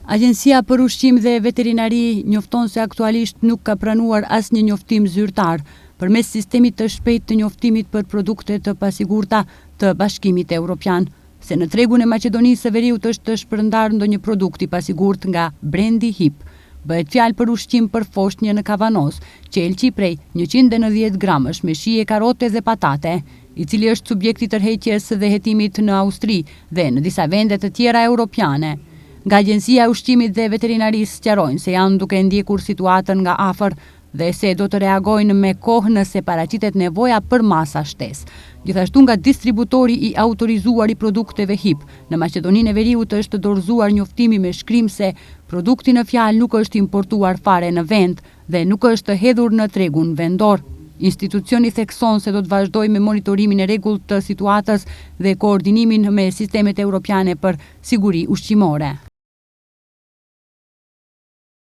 Agjencia për Ushqim dhe Veterinari njofton se aktualisht nuk ka pranuar asnjë njoftim zyrtar përmes sistemit të shpejtë të njoftimit për produkte të pasigurta të Bashkimit Evropian, se në tregun e Maqedonisë së Veriut është të shpërndar ndonjë produkt i pasigurt nga brendi HIP. Bëhet fjalë për ushqim për foshnjë në kavanos, qelçi prej 190 gramësh me shije, karote dhe patate, i cili është subjekt i tërheqjes dhe hetimit në Austri dhe në disa vende të tjera europiane. Nga Agjencia e Ushqimit dhe Veterinarisë sqarojnë se janë duke ndjekur situatën nga afër dhe se do të reagojnë me kohë nëse paraqitet nevoja për masa shtesë. Gjithashtu nga distributori i autorizuar i produkteve HIP në Maqedoninë e Veriut është dorëzuar njoftimi me shkrim se produkti në fjalë nuk është importuar fare në vend dhe nuk është hedhur në tregun vendor. Institucioni thekson se do të vazhdojë me monitorimin e rregullt të situatës dhe koordinimin me sistemet europiane për siguri ushqimore.